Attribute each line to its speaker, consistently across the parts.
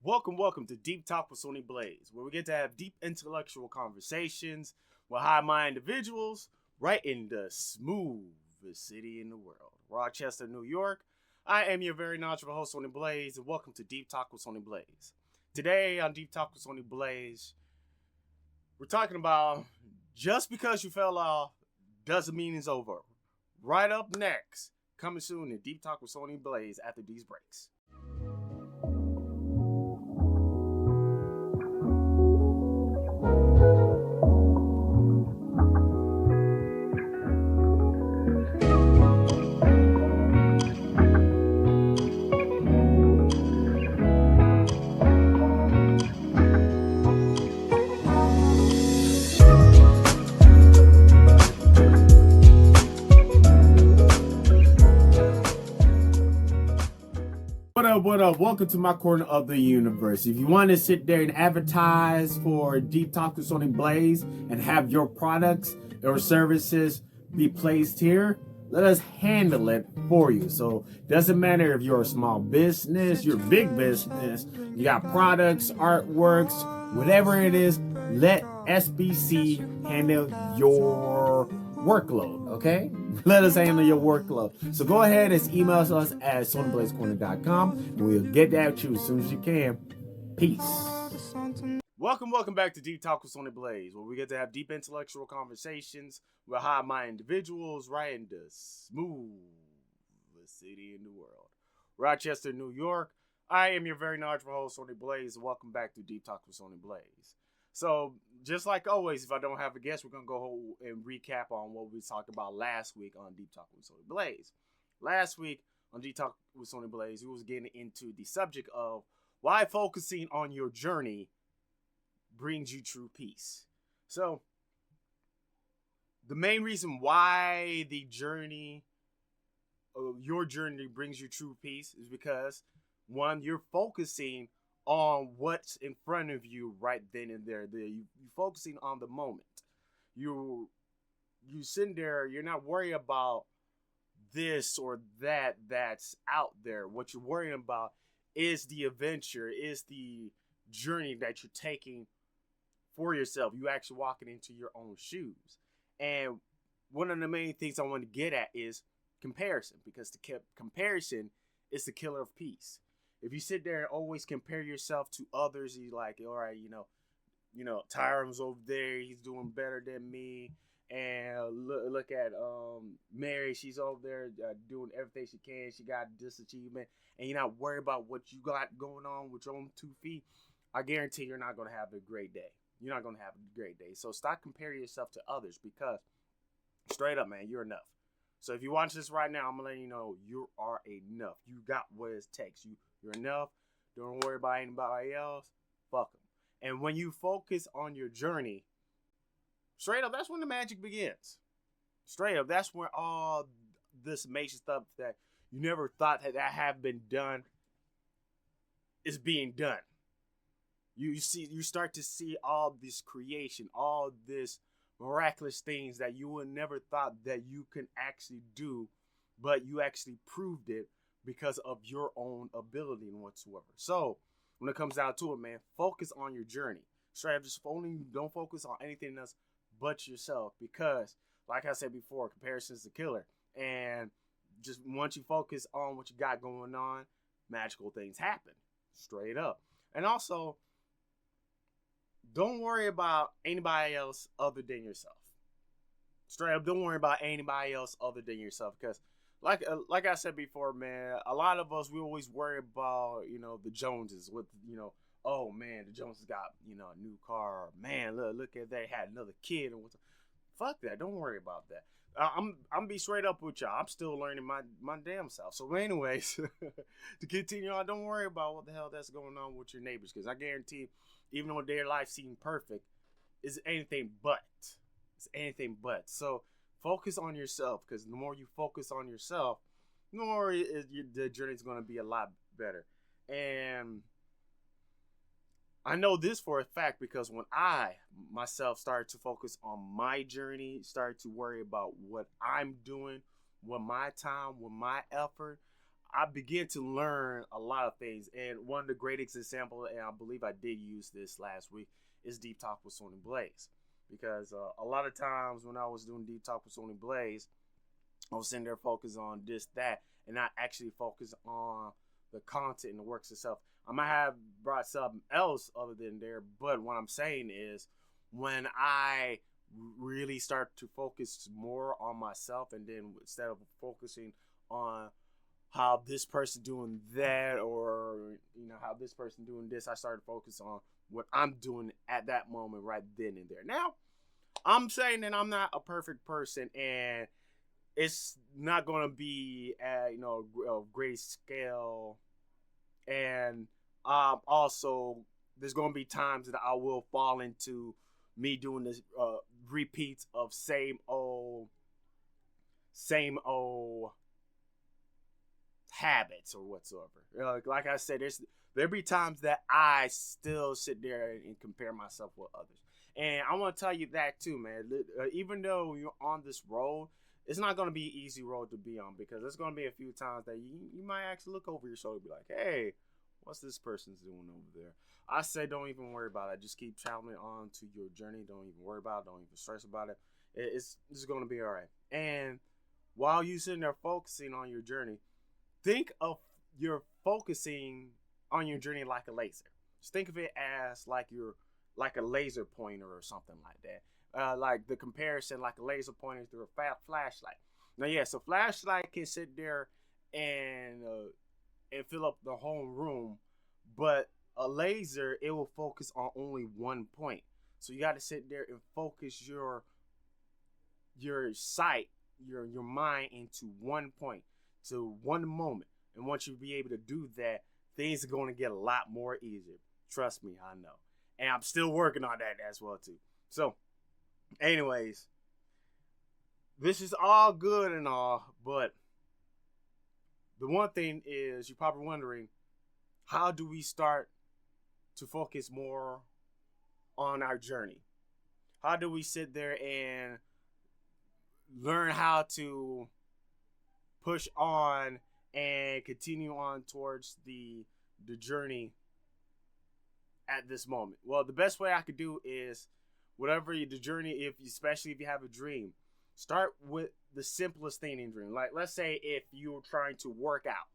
Speaker 1: Welcome to Deep Talk with Sony Blaze, where we get to have deep intellectual conversations with high-mind individuals right in the smoothest city in the world, Rochester, New York. I am your very knowledgeable host, Sony Blaze, and welcome to Deep Talk with Sony Blaze. Today on Deep Talk with Sony Blaze, we're talking about just because you fell off doesn't mean it's over. Right up next, coming soon in Deep Talk with Sony Blaze after these breaks. What up? Welcome to my corner of the universe. If you want to sit there and advertise for Deep Talk with Sony Blaze and have your products or services be placed here, let us handle it for you. So doesn't matter if you're a small business, you're a big business, you got products, artworks, whatever it is, let SBC handle your workload, okay? Let us handle your workload. So go ahead and email us at sonyblazecorner.com and we'll get that to you as soon as you can. Peace. Welcome back to Deep Talk with Sony Blaze, where we get to have deep intellectual conversations with high-minded individuals right in the smoothest city in the world, Rochester, New York. I am your very knowledgeable host, Sony Blaze, and welcome back to Deep Talk with Sony Blaze. So, just like always, if I don't have a guest, we're going to go and recap on what we talked about last week on Deep Talk with Sony Blaze. Last week on Deep Talk with Sony Blaze, we was getting into the subject of why focusing on your journey brings you true peace. So, the main reason why your journey brings you true peace is because, one, you're focusing on what's in front of you right then and there. You're focusing on the moment. You sitting there, you're not worried about this or that's out there. What you're worrying about is the adventure, is the journey that you're taking for yourself. You actually walking into your own shoes. And one of the main things I want to get at is comparison, because the comparison is the killer of peace. If you sit there and always compare yourself to others, you're like, all right, Tyron's over there, he's doing better than me. And look at Mary, she's over there doing everything she can. She got this achievement, and you're not worried about what you got going on with your own 2 feet. I guarantee you're not going to have a great day. You're not going to have a great day. So stop comparing yourself to others, because straight up, man, you're enough. So if you watch this right now, I'm going to let you know you are enough. You got what it takes. You're enough. Don't worry about anybody else. Fuck them. And when you focus on your journey, straight up, that's when the magic begins. Straight up, that's where all this amazing stuff that you never thought that have been done is being done. You start to see all this creation, all this miraculous things that you would never thought that you can actually do, but you actually proved it because of your own ability and whatsoever. So when it comes down to it, man, focus on your journey. Straight up, don't focus on anything else but yourself, because like I said before, comparison is the killer. And just once you focus on what you got going on, magical things happen. Straight up. And also, don't worry about anybody else other than yourself. Straight up, don't worry about anybody else other than yourself, because like I said before, man, a lot of us, we always worry about, the Joneses with, oh man, the Joneses got, a new car. Man, look at they had another kid. And fuck that. Don't worry about that. I'm be straight up with y'all. I'm still learning my damn self. So anyways, to continue on, don't worry about what the hell that's going on with your neighbors, because I guarantee, even though their life seems perfect, it's anything but. It's anything but. So focus on yourself, because the more you focus on yourself, the more the journey is going to be a lot better. And I know this for a fact, because when I myself started to focus on my journey, started to worry about what I'm doing with my time, with my effort, I began to learn a lot of things. And one of the greatest examples, and I believe I did use this last week, is Deep Talk with Sony Blaze. Because a lot of times when I was doing Deep Talk with Sony Blaze, I was sitting there focused on this, that, and not actually focus on the content and the works itself. I might have brought something else other than there, but what I'm saying is when I really start to focus more on myself, and then instead of focusing on how this person doing that, or how this person doing this, I started to focus on what I'm doing at that moment right then and there. Now, I'm saying that I'm not a perfect person, and it's not going to be at a great scale, and also there's going to be times that I will fall into me doing this repeats of same old habits or whatsoever. Like I said, there'll be times that I still sit there and compare myself with others. And I want to tell you that too, man. Even though you're on this road, it's not going to be an easy road to be on, because there's going to be a few times that you might actually look over your shoulder and be like, hey, what's this person's doing over there? I say don't even worry about it. Just keep traveling on to your journey. Don't even worry about it. Don't even stress about it. It's going to be all right. And while you're sitting there focusing on your journey, think of you're focusing on your journey like a laser. Just think of it as like a laser pointer or something like that. Like the comparison, like a laser pointer through a flashlight. Now, yes, a flashlight can sit there and fill up the whole room, but a laser, it will focus on only one point. So you got to sit there and focus your sight, your mind into one point, to one moment. And once you be able to do that, things are going to get a lot more easier. Trust me, I know. And I'm still working on that as well too. So, anyways, this is all good and all, but the one thing is, you're probably wondering, how do we start to focus more on our journey? How do we sit there and learn how to push on and continue on towards the journey at this moment? Well, the best way I could do is, whatever the journey, especially if you have a dream, start with the simplest thing in dream. Like, let's say if you're trying to work out.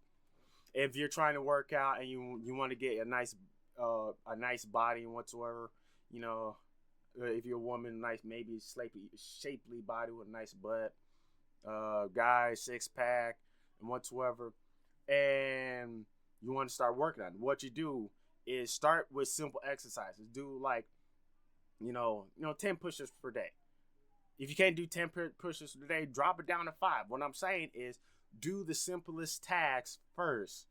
Speaker 1: If you're trying to work out and you want to get a nice body and whatsoever, if you're a woman, nice, maybe shapely body with a nice butt, guy, 6-pack and whatsoever, and you want to start working on it, what you do is start with simple exercises. Do like 10 push-ups per day. If you can't do 10 push-ups per day, drop it down to 5. What I'm saying is, do the simplest tasks first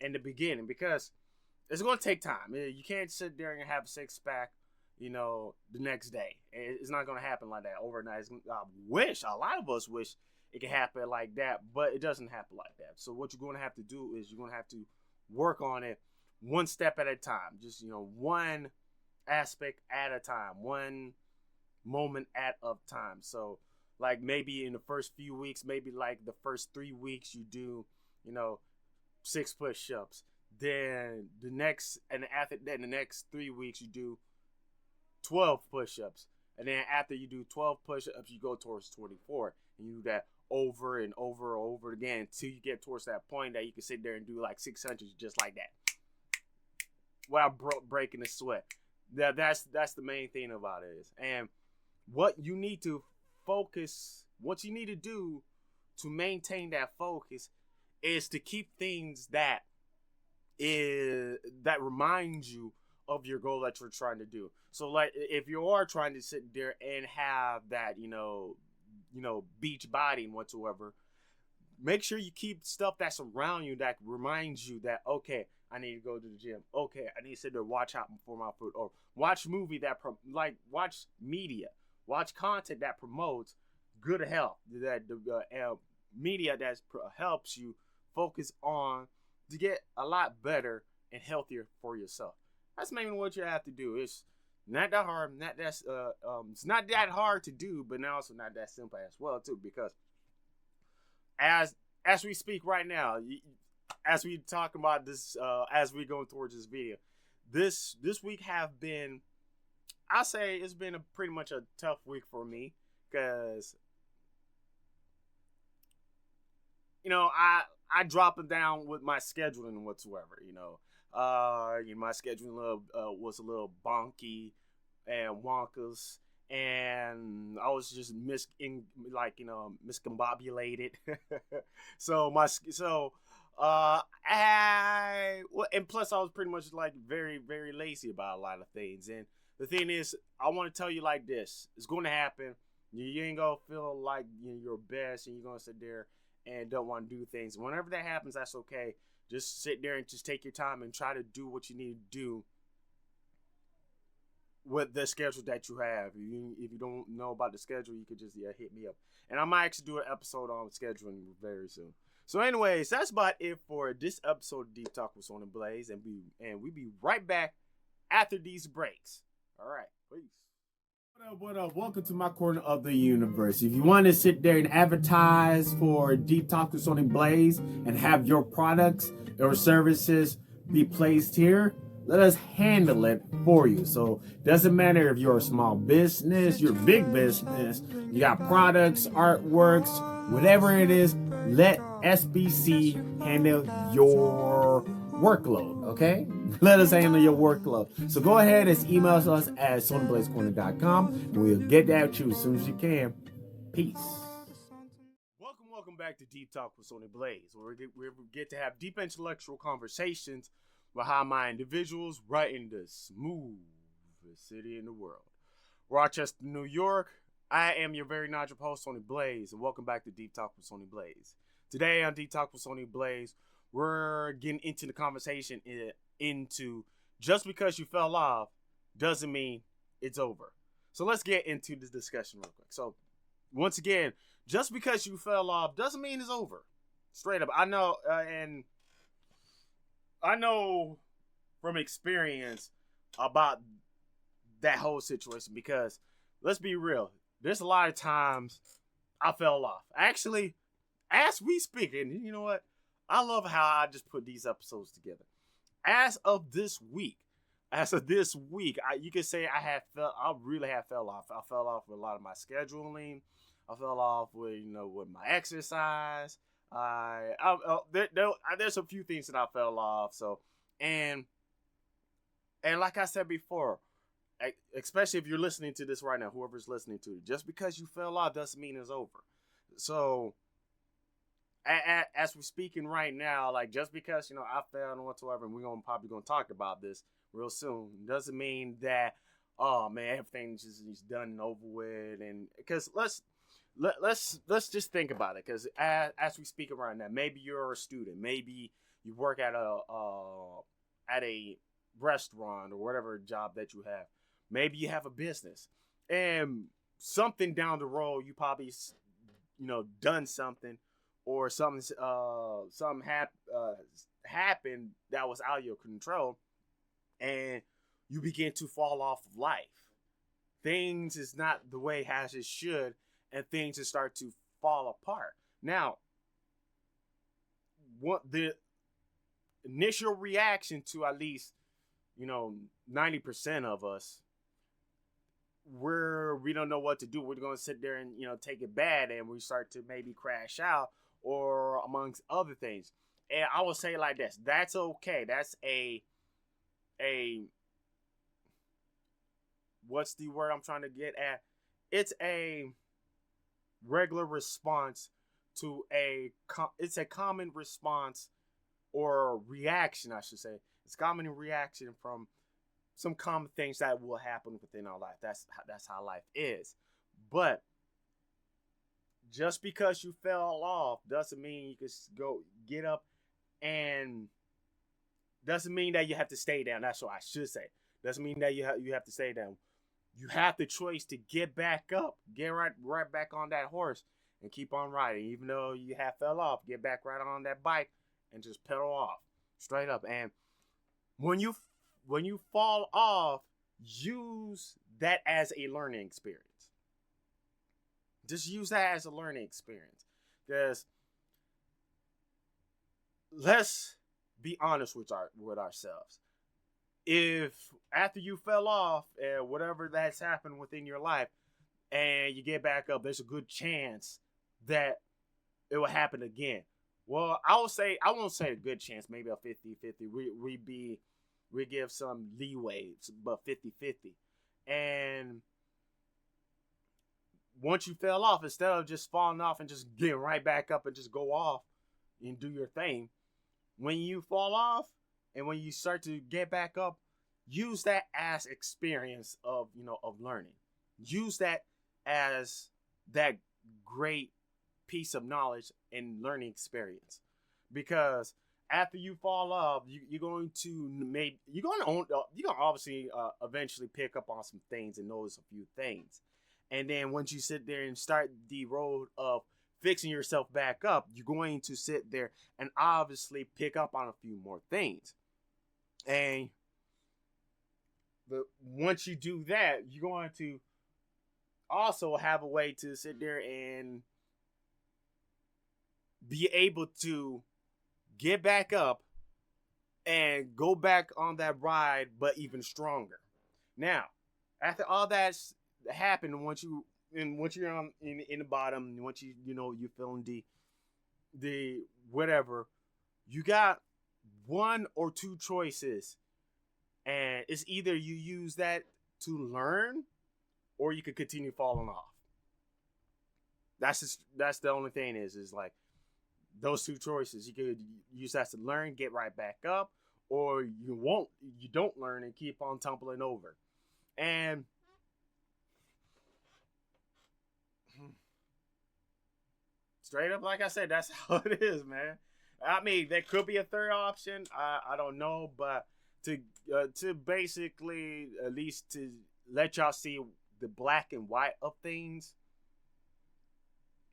Speaker 1: in the beginning, because it's going to take time. You can't sit there and have a 6-pack, the next day. It's not going to happen like that overnight. A lot of us wish it could happen like that, but it doesn't happen like that. So what you're going to have to do is you're going to have to work on it one step at a time. Just, one aspect at a time, one moment at a time. So, like, maybe in the first few weeks, maybe like the first 3 weeks, you do, 6 push-ups. Then the next 3 weeks, you do 12 push-ups. And then after you do 12 push-ups, you go towards 24. And you do that over and over and over again until you get towards that point that you can sit there and do like 600 just like that, without breaking a sweat. That's the main thing about it is. And what you need to do to maintain that focus is to keep things that remind you of your goal that you're trying to do. So, like, if you are trying to sit there and have that, beach body and whatsoever, make sure you keep stuff that's around you that reminds you that, okay, I need to go to the gym. Okay, I need to sit there, watch out for my food, or watch movie watch media, watch content that promotes good health, that media that helps you focus on to get a lot better and healthier for yourself. That's maybe what you have to do. It's not that hard. It's not that hard to do, but now also not that simple as well too. Because as we speak right now, as we talk about this, as we going towards this video, this week have been, I say it's been a pretty much a tough week for me because I drop it down with my scheduling whatsoever. My scheduling was a little bonky and wonkus, and I was just miscombobulated. And plus I was pretty much like very, very lazy about a lot of things. And the thing is, I want to tell you like this: it's going to happen. You ain't gonna feel like you're best, and you're gonna sit there and don't want to do things. Whenever that happens, that's okay. Just sit there and just take your time and try to do what you need to do with the schedule that you have. If you don't know about the schedule, you could just hit me up. And I might actually do an episode on scheduling very soon. So anyways, that's about it for this episode of Deep Talk with Sony Blaze. And we be right back after these breaks. All right, peace. What up? Welcome to my corner of the universe. If you want to sit there and advertise for Deep Talk with Sony Blaze and have your products or services be placed here, let us handle it for you. So doesn't matter if you're a small business, you're a big business, you got products, artworks, whatever it is, let SBC handle your workload, okay? Let us handle your workload. So go ahead and email us at sonyblazecorner.com and we'll get that to you as soon as you can. Peace. Welcome back to Deep Talk with Sony Blaze, where we get to have deep intellectual conversations with high-minded individuals right in the smoothest city in the world, Rochester, New York. I am your very knowledgeable host, Sony Blaze, and welcome back to Deep Talk with Sony Blaze. Today on Deep Talk with Sony Blaze, we're getting into the conversation into just because you fell off doesn't mean it's over. So let's get into this discussion real quick. So once again, just because you fell off doesn't mean it's over. Straight up. I know, and I know from experience about that whole situation, because let's be real, there's a lot of times I fell off. Actually, as we speak, and you know what? I love how I just put these episodes together. As of this week, you could say I really have fell off. I fell off with a lot of my scheduling. I fell off with my exercise. There's a few things that I fell off. So and like I said before, especially if you're listening to this right now, whoever's listening to it, just because you fell off doesn't mean it's over. So as we're speaking right now, like just because I failed and whatsoever, and we're probably gonna talk about this real soon, doesn't mean that everything's just done and over with. And because let's just think about it, because as we speak right now, maybe you're a student, maybe you work at a restaurant or whatever job that you have, maybe you have a business, and something down the road you probably done something, or something happened that was out of your control, and you begin to fall off of life. Things is not the way as it should, and things just start to fall apart. Now, what the initial reaction to at least 90% of us, we don't know what to do. We're going to sit there and take it bad, and we start to maybe crash out, or amongst other things. And I will say like this: that's okay. That's a what's the word I'm trying to get at? It's a regular response to it's a common response or reaction, I should say. It's common reaction from some common things that will happen within our life. That's how life is. But just because you fell off doesn't mean you can go get up, and doesn't mean that you have to stay down. That's what I should say. Doesn't mean that you have to stay down. You have the choice to get back up, get right back on that horse, and keep on riding. Even though you have fell off, get back right on that bike and just pedal off straight up. And when you fall off, use that as a learning experience. Just use that as a learning experience, because let's be honest with ourselves. If after you fell off and whatever that's happened within your life and you get back up, there's a good chance that it will happen again. Well, I won't say a good chance, maybe a 50-50. We give some leeway, but 50-50. And once you fell off, instead of just falling off and just getting right back up and just go off and do your thing, when you fall off and when you start to get back up, use that as experience of learning. Use that as that great piece of knowledge and learning experience, because after you fall off, you're gonna obviously eventually pick up on some things and notice a few things, and then once you sit there and start the road of fixing yourself back up, you're going to sit there and obviously pick up on a few more things, and once you do that, you're going to also have a way to sit there and be able to get back up and go back on that ride, but even stronger. Now, after all that's happened, once you're on in the bottom, once you're feeling the whatever, you got one or two choices, and it's either you use that to learn, or you could continue falling off. That's the only thing is like those two choices. You could use that to learn, get right back up, or you don't learn and keep on tumbling over. And straight up, like I said, that's how it is, man. I mean, there could be a third option. I don't know, but to basically at least to let y'all see the black and white of things,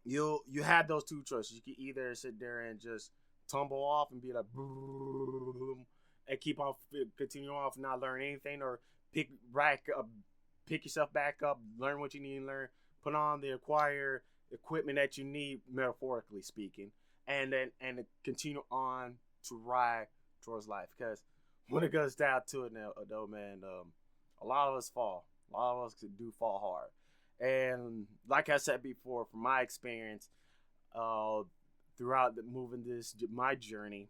Speaker 1: you have those two choices. You can either sit there and just tumble off and be like boom, and keep on continue off, not learn anything, or pick yourself back up, learn what you need to learn, put on the acquire equipment that you need, metaphorically speaking, and then continue on to ride towards life. Because when it goes down to it now, though, man, a lot of us fall. A lot of us do fall hard. And like I said before, from my experience, throughout my journey,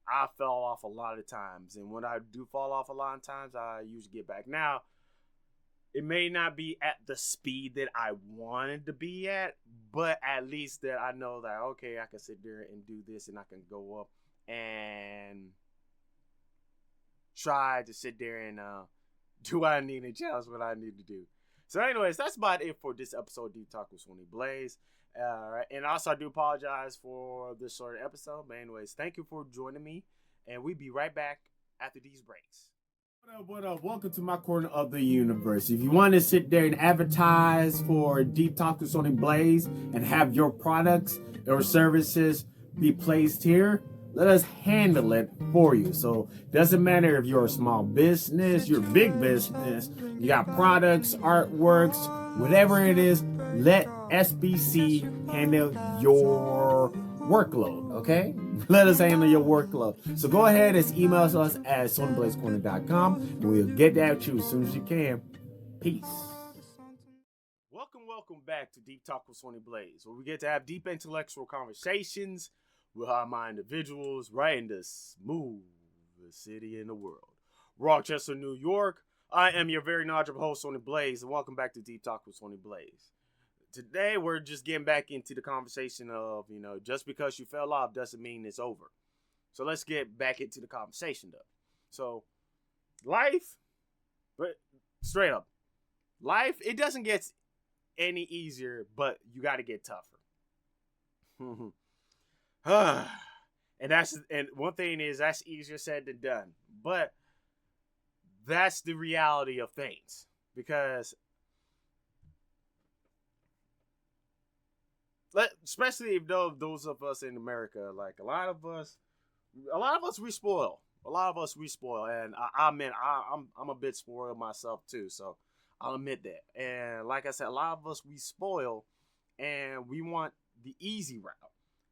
Speaker 1: I fell off a lot of times. And when I do fall off a lot of times, I usually get back. Now, it may not be at the speed that I wanted to be at, but at least that I know that, okay, I can sit there and do this, and I can go up and try to sit there and do what I need and challenge what I need to do. So anyways, that's about it for this episode of Deep Talk with Sony Blaze. And also, I do apologize for this sort of episode. But anyways, thank you for joining me. And we'll be right back after these breaks. What up? Welcome to my corner of the universe. If you want to sit there and advertise for Deep Talk with Sony Blaze and have your products or services be placed here, let us handle it for you. So doesn't matter if you're a small business, you're a big business, you got products, artworks, whatever it is, let SBC handle your workload, okay? Let us handle your workload. So go ahead and email us at sonyblazecorner.com and we'll get that to you as soon as you can. Peace. Welcome back to Deep Talk with Sony Blaze, where we get to have deep intellectual conversations with my individuals right in the smoothest city in the world, Rochester, New York. I am your very knowledgeable host, Sony Blaze, and welcome back to Deep Talk with Sony Blaze. Today, we're just getting back into the conversation of, just because you fell off doesn't mean it's over. So let's get back into the conversation, though. So, life, but straight up, life, it doesn't get any easier, but you got to get tougher. And one thing is, that's easier said than done, but that's the reality of things, because especially if those of us in America, like a lot of us we spoil. And I'm a bit spoiled myself too, so I'll admit that. And like I said, a lot of us we spoil, and we want the easy route.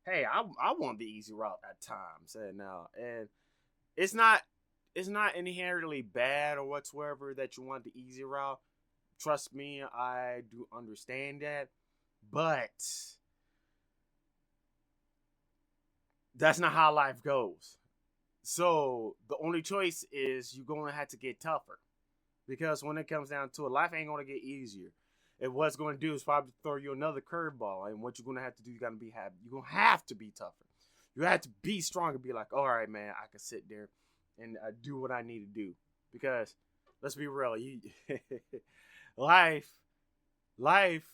Speaker 1: hey, I want the easy route at times, and it's not it's not inherently bad or whatsoever that you want the easy route. Trust me, I do understand that, but that's not how life goes. So the only choice is you're gonna have to get tougher. Because when it comes down to it, life ain't gonna get easier. And what's gonna do is probably throw you another curveball. And what you're gonna have to do, you're gonna have to be tougher. You have to be strong and be like, all right, man, I can sit there and do what I need to do. Because let's be real, life, life,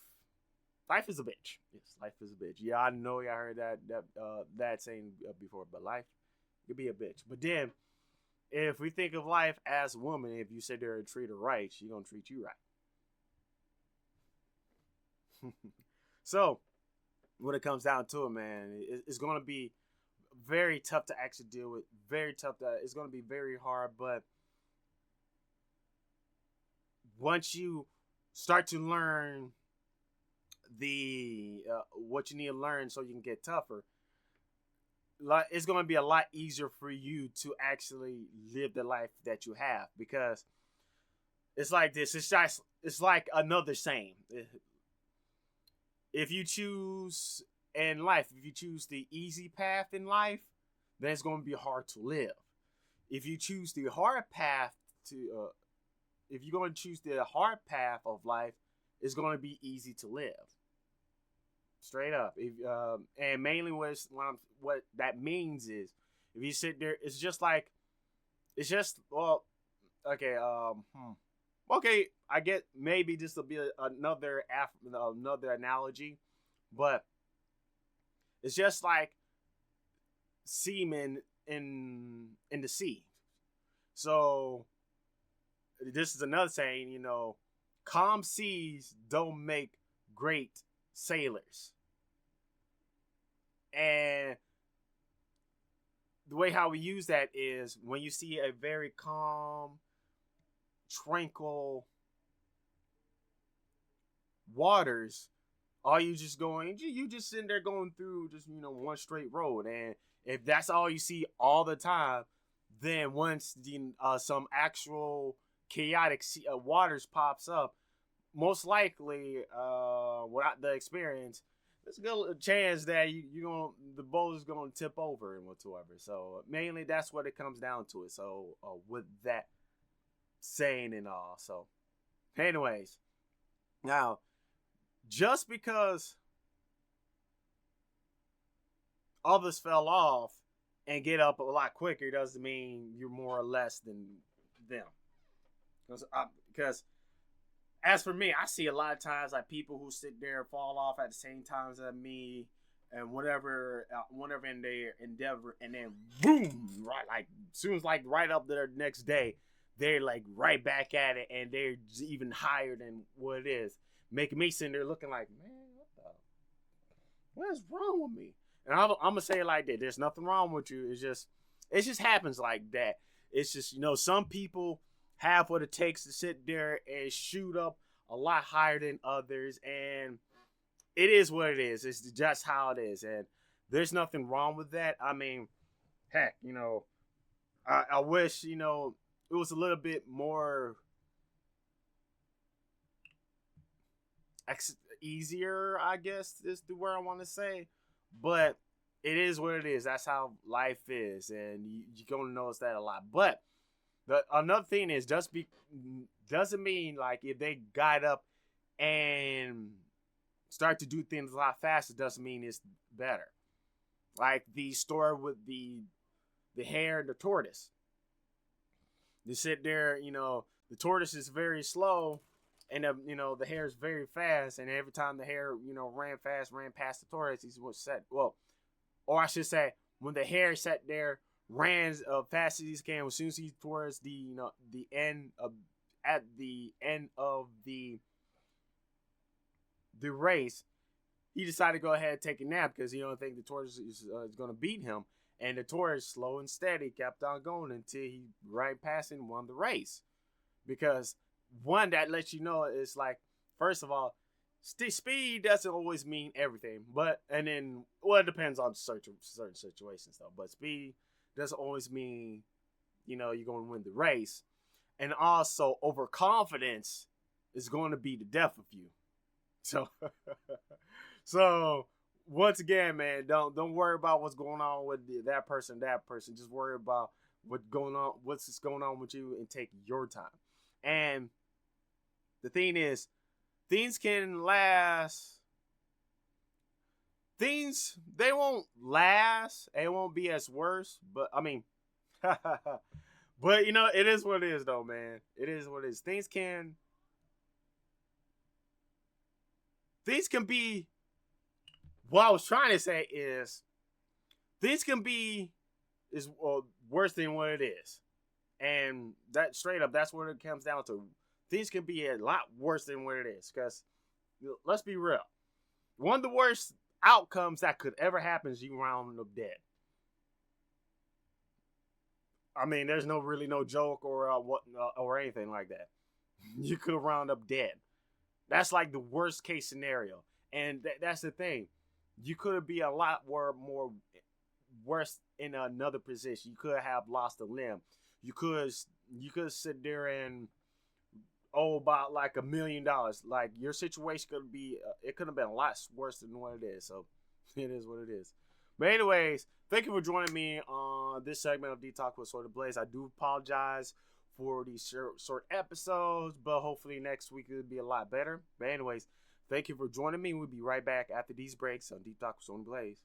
Speaker 1: life is a bitch. Yes, life is a bitch. Yeah, I know y'all heard that saying before, but life could be a bitch. But then, if we think of life as a woman, if you sit there and treat her right, she's gonna treat you right. So, when it comes down to it, man, it's gonna be very tough to actually deal with. Very tough. It's gonna be very hard, but once you start to learn the what you need to learn so you can get tougher, it's going to be a lot easier for you to actually live the life that you have, because it's like this. It's like another saying. If you choose in life, if you choose the easy path in life, then it's going to be hard to live. If you choose the hard path if you're going to choose the hard path of life, it's going to be easy to live. Straight up. And mainly what that means is, if you sit there, okay. Okay, I get maybe this will be another analogy, but it's just like semen in the sea. So this is another saying, calm seas don't make great sailors. And the way how we use that is when you see a very calm, tranquil waters, you just sitting there going through just one straight road. And if that's all you see all the time, then once some actual chaotic waters pops up, most likely without the experience, there's a good chance that the boat is gonna tip over and whatsoever. So mainly that's what it comes down to it. So with that saying and all, so anyways, now just because others fell off and get up a lot quicker doesn't mean you're more or less than them. Because as for me, I see a lot of times like people who sit there and fall off at the same time as me, and whatever in their endeavor, and then boom, right, like soon as like right up their next day, they're like right back at it, and they're even higher than what it is, making me sitting there looking like, man, what is wrong with me? And I'm gonna say it like that: there's nothing wrong with you. It just happens like that. It's just some people have what it takes to sit there and shoot up a lot higher than others, and it is what it is. It's just how it is, and there's nothing wrong with that. I mean, heck, I wish it was a little bit more easier, I guess is the word I want to say, but it is what it is. That's how life is, and you're gonna notice that a lot. But another thing is, doesn't mean like if they got up and start to do things a lot faster, doesn't mean it's better. Like the story with the hare and the tortoise. They sit there, the tortoise is very slow, and the hare is very fast. And every time the hare, ran past the tortoise, he was set. Well, or I should say, when the hare sat there, ran as fast as he can, as soon as he's towards the end of the race, he decided to go ahead and take a nap because he don't think the tortoise is going to beat him. And the tortoise, slow and steady, kept on going until he ran past and won the race. Because one, that lets you know, it's like, first of all, speed doesn't always mean everything, but and then well, it depends on certain situations though. But speed doesn't always mean you're going to win the race, and also overconfidence is going to be the death of you. So, so once again, man, don't worry about what's going on with that person. Just worry about what's going on with you, and take your time. And the thing is, things can last. Things they won't last. It won't be as worse. But I mean, but it is what it is, though, man. It is what it is. Things can be. What I was trying to say is, things can be worse than what it is, and that straight up, that's what it comes down to. Things can be a lot worse than what it is, because let's be real. One of the worst outcomes that could ever happen is you round up dead. I mean, there's no joke or anything like that. You could round up dead. That's like the worst case scenario, and that's the thing. You could be a lot more worse in another position. You could have lost a limb. You could sit there and about like $1 million. Like, your situation it could have been a lot worse than what it is. So it is what it is. But anyways, thank you for joining me on this segment of D-Talk with Sort of Blaze. I do apologize for these short episodes, but hopefully next week it'll be a lot better. But anyways, thank you for joining me. We'll be right back after these breaks on D-Talk with Sort of Blaze.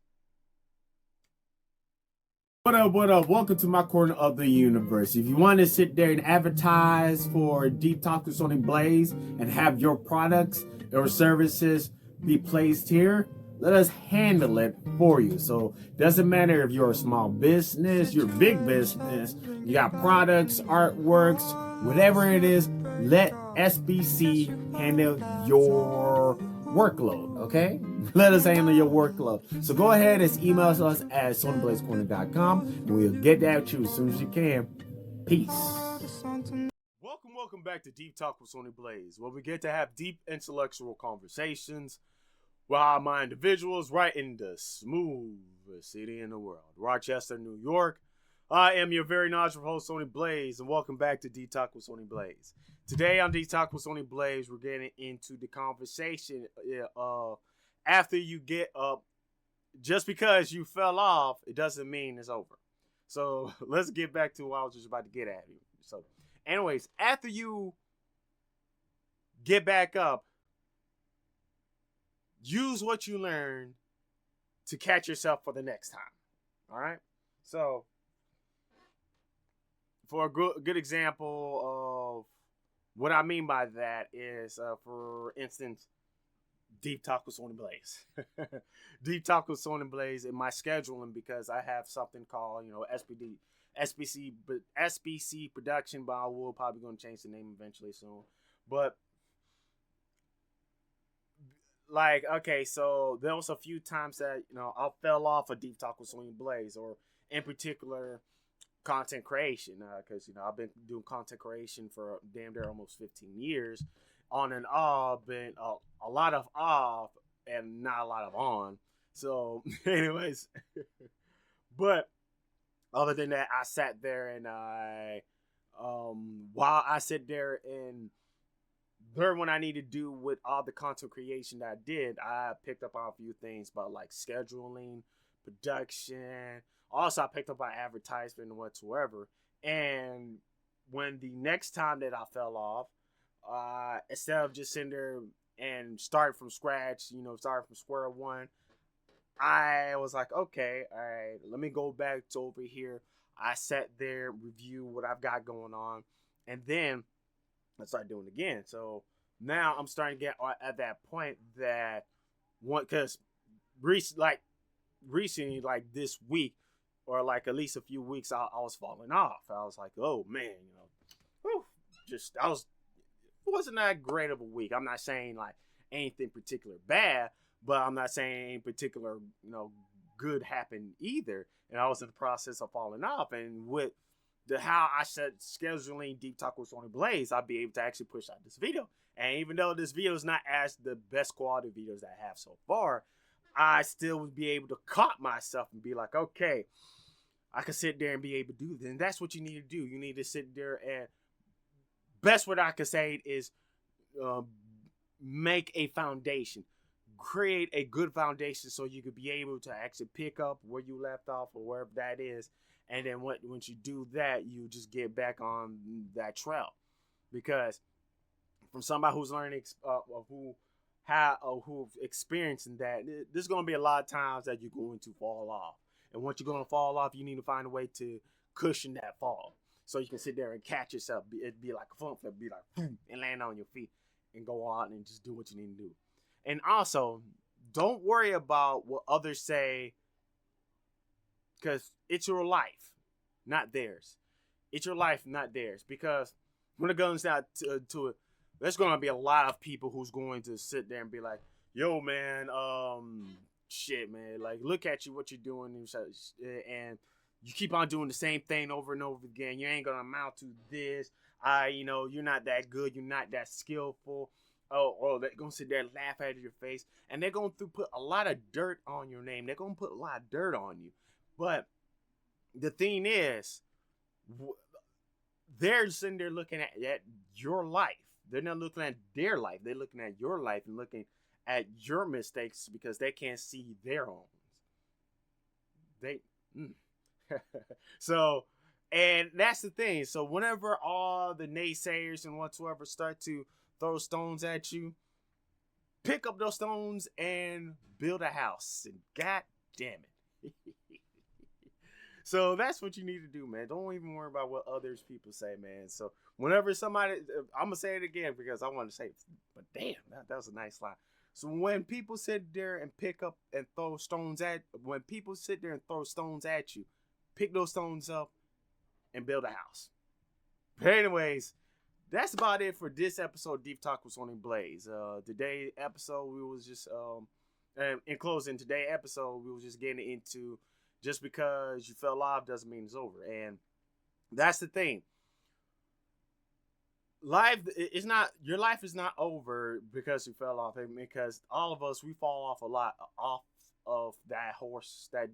Speaker 1: What up? Welcome to my corner of the universe. If you want to sit there and advertise for Deep Talk with Sony Blaze and have your products or services be placed here, let us handle it for you. So doesn't matter if you're a small business, you're a big business, you got products, artworks, whatever it is, let SBC handle your workload, okay? Let us handle your workload. So go ahead and email us at sonyblazecorner.com, and we'll get that to you as soon as you can. Peace. Welcome back to Deep Talk with Sony Blaze, where we get to have deep intellectual conversations with my individuals right in the smoothest city in the world, Rochester, New York. I am your very knowledgeable host, Sony Blaze, and welcome back to Deep Talk with Sony Blaze. Today on Deep Talk with Sony Blaze, we're getting into the conversation after you get up. Just because you fell off, it doesn't mean it's over. So let's get back to what I was just about to get at here. So anyways, after you get back up, use what you learned to catch yourself for the next time. All right? So for a good example of what I mean by that is, for instance, Deep Talk with Sony Blaze. Deep Talk with Sony Blaze in my scheduling, because I have something called, SBC production, but I will probably going to change the name eventually soon. But like, okay, so there was a few times that, I fell off of Deep Talk with Sony Blaze, or in particular content creation, because I've been doing content creation for damn near almost 15 years, on and off, been a lot of off and not a lot of on. So anyways, but other than that, I sat there and while I sit there and learn what I need to do with all the content creation that I did, I picked up on a few things about like scheduling, production. Also, I picked up on advertisement whatsoever. And when the next time that I fell off, instead of just sitting there and start from scratch, start from square one, I was like, okay, all right, let me go back to over here. I sat there, review what I've got going on, and then I started doing it again. So now I'm starting to get at that point that because recently, like this week, or like at least a few weeks, I was falling off. I was like, oh man, it wasn't that great of a week. I'm not saying like anything particular bad, but I'm not saying any particular, good happened either. And I was in the process of falling off. And with, how I said scheduling Deep Talk with Sony Blaze, I'll be able to actually push out this video. And even though this video is not as the best quality videos I have so far, I still would be able to caught myself and be like, okay, I can sit there and be able to do this. And that's what you need to do. You need to sit there and best what I can say is make a foundation. Create a good foundation so you could be able to actually pick up where you left off or wherever that is. And then once you do that, you just get back on that trail. Because from somebody who's learning, who's experiencing that, there's going to be a lot of times that you're going to fall off. And once you're going to fall off, you need to find a way to cushion that fall. So you can sit there and catch yourself. It'd be like a flip, it'd be like, boom, and land on your feet and go on and just do what you need to do. And also, don't worry about what others say, because it's your life, not theirs. It's your life, not theirs. Because when it comes down to it, there's going to be a lot of people who's going to sit there and be like, yo, man, shit, man, like, look at you, what you're doing, and you keep on doing the same thing over and over again. You ain't going to amount to this. You're not that good. You're not that skillful. Oh, they're going to sit there and laugh at your face. And they're going to put a lot of dirt on your name. They're going to put a lot of dirt on you. But the thing is, they're sitting there looking at your life. They're not looking at their life. They're looking at your life and looking at your mistakes because they can't see their own. So, and that's the thing. So whenever all the naysayers and whatsoever start to throw stones at you, pick up those stones and build a house. And god damn it. So that's what you need to do, man. Don't even worry about what others people say, man. So whenever somebody, I'm going to say it again because I want to say it, but damn, that was a nice line. So when people sit there and pick up and throw stones when people sit there and throw stones at you, pick those stones up and build a house. But anyways, that's about it for this episode of Deep Talk with Sony Blaze. Today episode, we was just, in closing, today episode, we was just getting into just because you fell off doesn't mean it's over. And that's the thing. Your life is not over because you fell off. Because all of us, we fall off a lot off of that horse that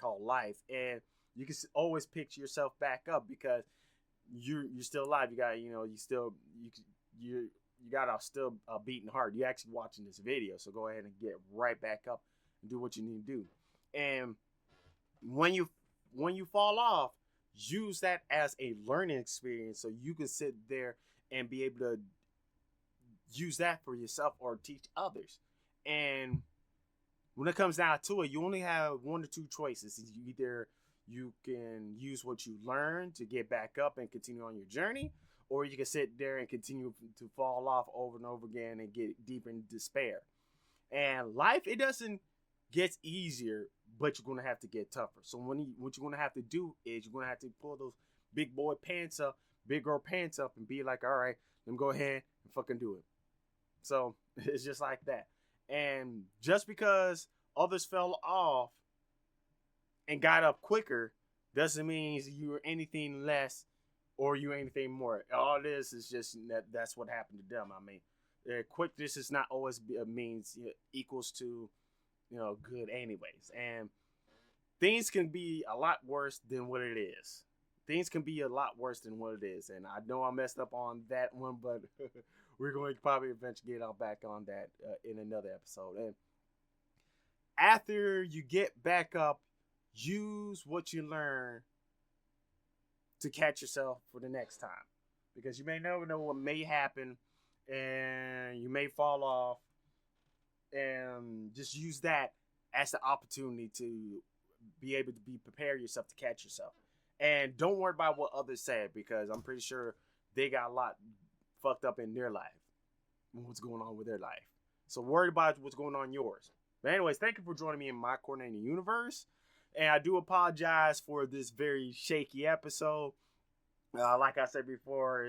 Speaker 1: called life. And you can always pick yourself back up because you're still alive. You got, you got a still beating heart. You're actually watching this video, so go ahead and get right back up and do what you need to do. And when you fall off, use that as a learning experience so you can sit there and be able to use that for yourself or teach others. And when it comes down to it, you only have one or two choices. Either you can use what you learned to get back up and continue on your journey, or you can sit there and continue to fall off over and over again and get deeper in despair. And life, it doesn't get easier, but you're going to have to get tougher. So what you're going to have to do is you're going to have to pull those big boy pants up, big girl pants up, and be like, all right, let me go ahead and fucking do it. So it's just like that. And just because others fell off and got up quicker doesn't mean you're anything less or you're anything more. All this is just that's what happened to them. I mean, quickness is not always means equals to good anyways. And things can be a lot worse than what it is. Things can be a lot worse than what it is. And I know I messed up on that one, but we're going to probably eventually get back on that in another episode. And after you get back up, use what you learn to catch yourself for the next time. Because you may never know what may happen and you may fall off. And just use that as the opportunity to be able to prepare yourself to catch yourself. And don't worry about what others say, because I'm pretty sure they got a lot fucked up in their life and what's going on with their life. So worry about what's going on in yours. But anyways, thank you for joining me in my corner in the universe. And I do apologize for this very shaky episode. Like I said before,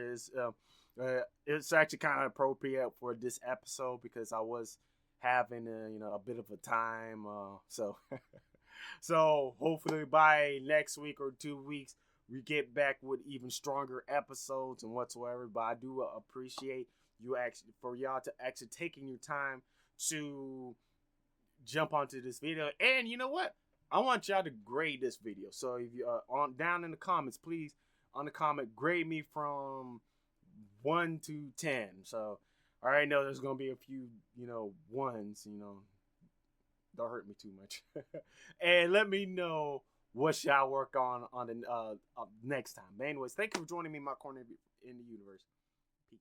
Speaker 1: it's actually kind of appropriate for this episode because I was having a bit of a time. So hopefully by next week or 2 weeks, we get back with even stronger episodes and whatsoever. But I do appreciate you actually for y'all to actually taking your time to jump onto this video. And you know what? I want y'all to grade this video. So if you on down in the comments, please on the comment grade me from 1 to 10. So I already know there's gonna be a few, ones. Don't hurt me too much. And let me know what should I work on the next time. But anyways, thank you for joining me in my corner in the universe. Peace.